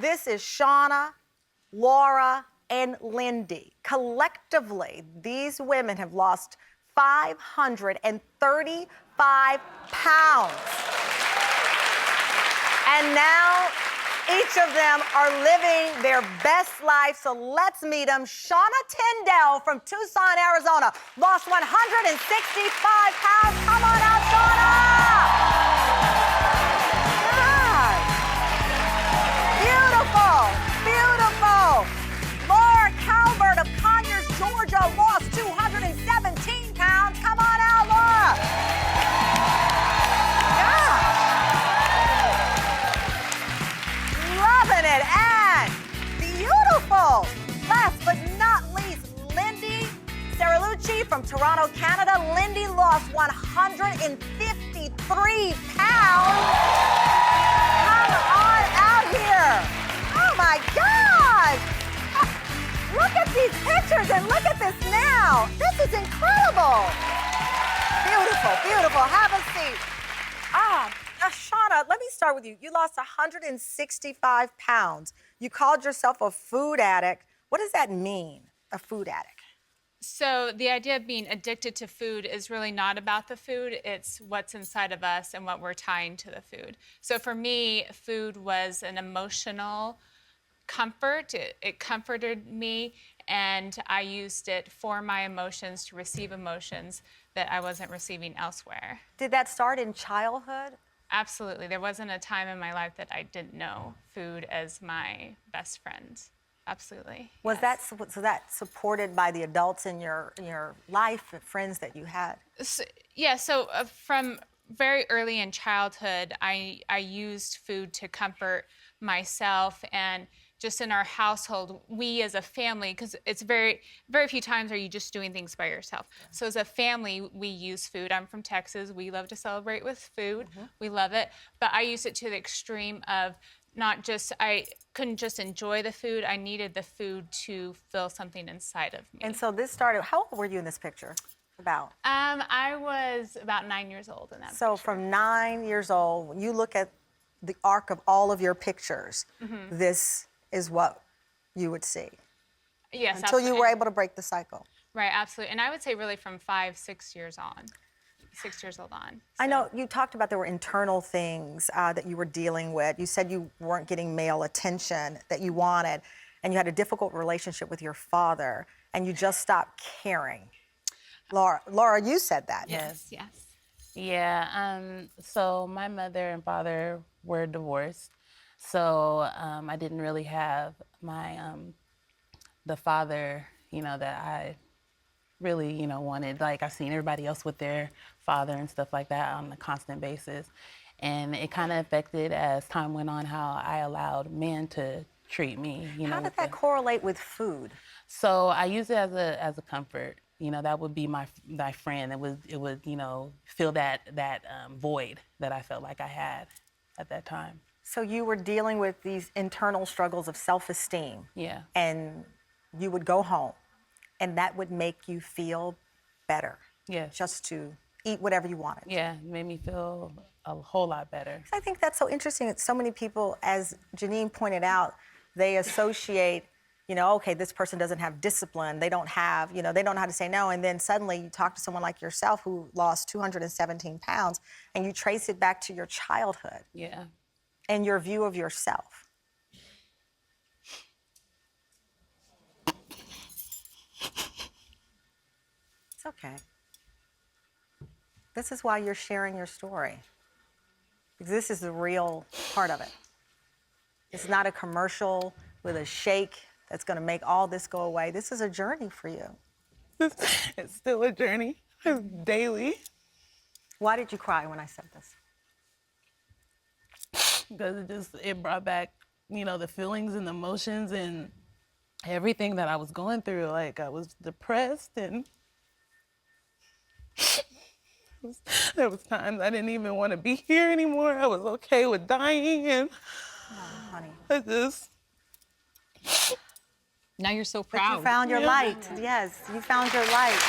This is Shawna, Laura, and Lindy. Collectively, these women have lost 535 pounds. And now each of them are living their best life. So let's meet them. Shawna Tyndall from Tucson, Arizona, lost 165 pounds. Come on out, Shawna! Beautiful. Laura Calvert of Conyers, Georgia, lost 217 pounds. Come on out, Laura. Loving it. And beautiful. Last but not least, Lindy Saralucci from Toronto, Canada. Lindy lost 153 pounds. Come on out here. Oh my gosh! Look at these pictures and look at this now. This is incredible. Beautiful. Have a seat. Shawna, let me start with you. You lost 165 pounds. You called yourself a food addict. What does that mean, a food addict? So the idea of being addicted to food is really not about the food. It's what's inside of us and what we're tying to the food. So for me, food was an emotional comfort. It comforted me, and I used it for my emotions to receive emotions that I wasn't receiving elsewhere. Did that start in childhood? Absolutely. There wasn't a time in my life that I didn't know food as my best friend. Absolutely. Was yes. that supported by the adults in your life, the friends that you had? So from very early in childhood, I used food to comfort myself, and just in our household, we as a family, because it's very few times are you just doing things by yourself. So as a family, we use food. I'm from Texas. We love to celebrate with food. Mm-hmm. We love it. But I use it to the extreme of I couldn't just enjoy the food. I needed the food to fill something inside of me. And so this started, how old were you in this picture? About? I was about 9 years old in that So picture. from 9 years old, when you look at the arc of all of your pictures, mm-hmm. this is what you would see. Yes, until absolutely. you were able to break the cycle. Right, absolutely. And I would say really from 5, 6 years on. 6 years old on. So. I know you talked about there were internal things that you were dealing with. You said you weren't getting male attention that you wanted, and you had a difficult relationship with your father, and you just stopped caring. Laura, you said that. Yes. Yeah, so my mother and father were divorced. So I didn't really have my, the father, that I really, wanted. Like, I've seen everybody else with their father and stuff like that on a constant basis. And it kind of affected, as time went on, how I allowed men to treat me. How did that correlate with food? So I used it as a comfort. That would be my friend. It would fill that void that I felt like I had at that time. So you were dealing with these internal struggles of self-esteem. Yeah. And you would go home, and that would make you feel better. Yes. Just to eat whatever you wanted. Yeah, it made me feel a whole lot better. I think that's so interesting that so many people, as Janine pointed out, they associate, okay, this person doesn't have discipline. They don't have, they don't know how to say no. And then suddenly you talk to someone like yourself who lost 217 pounds, and you trace it back to your childhood. Yeah. And your view of yourself. It's okay. This is why you're sharing your story. Because this is the real part of it. It's not a commercial with a shake that's going to make all this go away. This is a journey for you. It's still a journey. It's daily. Why did you cry when I said this? Because it brought back, the feelings and the emotions and everything that I was going through. Like, I was depressed, and there was times I didn't even want to be here anymore. I was okay with dying, and honey. I just... Now you're so proud. But you found your light. Yes, you found your light.